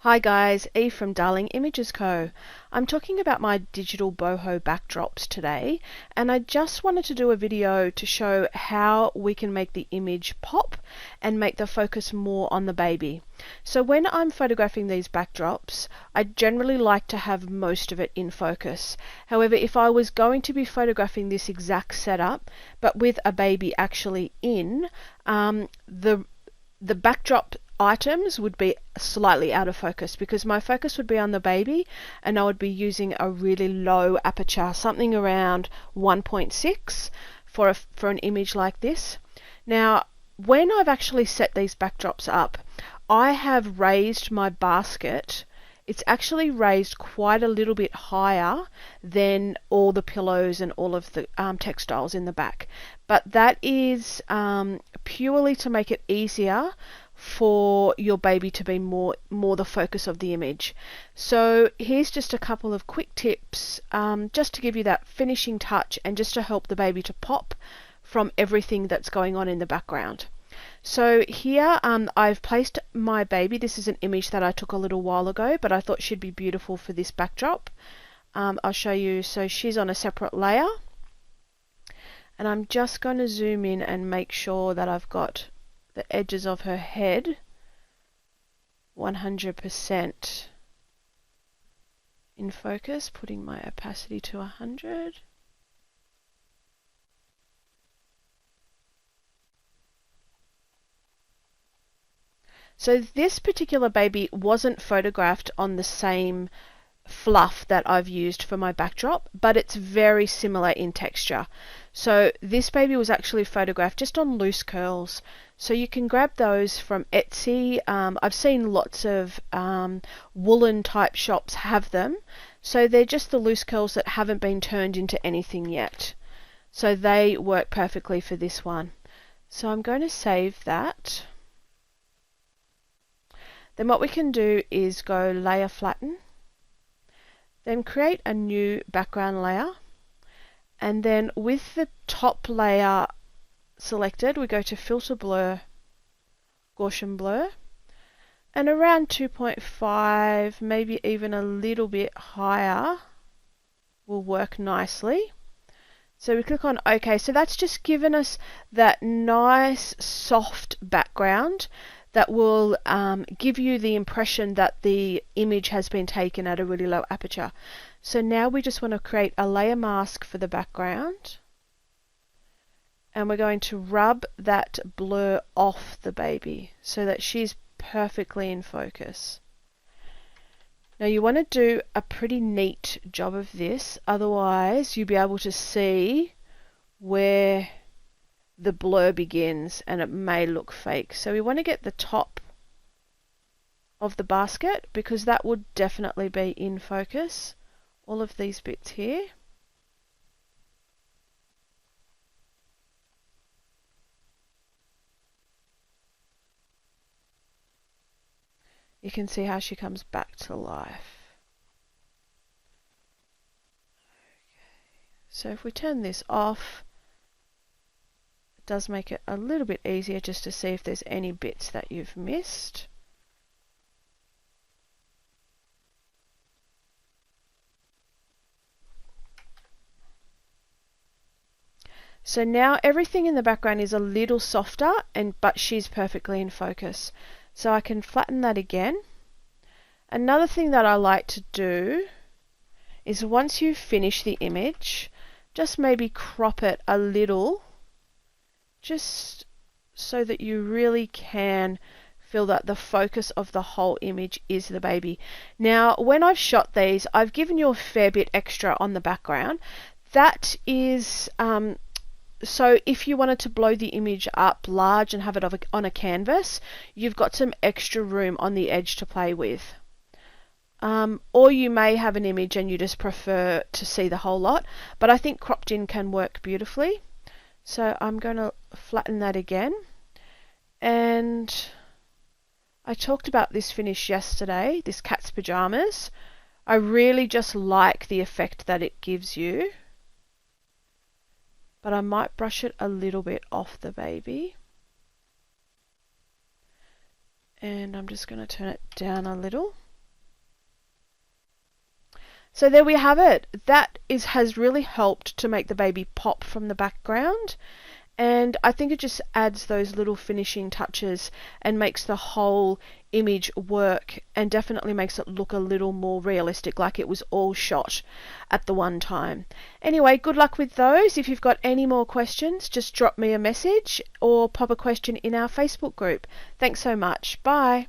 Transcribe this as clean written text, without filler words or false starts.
Hi guys, Eve from Darling Images Co. I'm talking about my digital boho backdrops today, and I just wanted to do a video to show how we can make the image pop and make the focus more on the baby. So when I'm photographing these backdrops, I generally like to have most of it in focus. However, if I was going to be photographing this exact setup, but with a baby actually in, the backdrop items would be slightly out of focus because my focus would be on the baby and I would be using a really low aperture, something around 1.6 for an image like this. Now, when I've actually set these backdrops up, I have raised my basket. It's actually raised quite a little bit higher than all the pillows and all of the textiles in the back. But that is purely to make it easier for your baby to be more the focus of the image. So here's just a couple of quick tips just to give you that finishing touch and just to help the baby to pop from everything that's going on in the background. So here I've placed my baby. This is an image that I took a little while ago, but I thought she'd be beautiful for this backdrop. I'll show you. So she's on a separate layer, and I'm just going to zoom in and make sure that I've got the edges of her head 100% in focus, putting my opacity to 100. So this particular baby wasn't photographed on the same fluff that I've used for my backdrop, but it's very similar in texture. So this baby was actually photographed just on loose curls. So you can grab those from Etsy. I've seen lots of woolen type shops have them. So they're just the loose curls that haven't been turned into anything yet. So they work perfectly for this one. So I'm going to save that. Then what we can do is go layer flatten, then create a new background layer, and then with the top layer selected, we go to filter blur, Gaussian blur, and around 2.5, maybe even a little bit higher, will work nicely. So we click on OK. So that's just given us that nice soft background that will give you the impression that the image has been taken at a really low aperture. So now we just want to create a layer mask for the background, and we're going to rub that blur off the baby so that she's perfectly in focus. Now you want to do a pretty neat job of this, otherwise you'll be able to see where the blur begins and it may look fake. So we want to get the top of the basket because that would definitely be in focus. All of these bits here. You can see how she comes back to life. Okay. So if we turn this off, does make it a little bit easier just to see if there's any bits that you've missed. So now everything in the background is a little softer, but she's perfectly in focus. So I can flatten that again. Another thing that I like to do is once you finish the image, just maybe crop it a little, just so that you really can feel that the focus of the whole image is the baby. Now, when I've shot these, I've given you a fair bit extra on the background. That is, so if you wanted to blow the image up large and have it on a canvas, you've got some extra room on the edge to play with. Or you may have an image and you just prefer to see the whole lot, but I think cropped in can work beautifully. So I'm going to flatten that again. And I talked about this finish yesterday, this cat's pajamas. I really just like the effect that it gives you. But I might brush it a little bit off the baby. And I'm just going to turn it down a little. So there we have it. Has really helped to make the baby pop from the background. And I think it just adds those little finishing touches and makes the whole image work, and definitely makes it look a little more realistic, like it was all shot at the one time. Anyway, good luck with those. If you've got any more questions, just drop me a message or pop a question in our Facebook group. Thanks so much. Bye.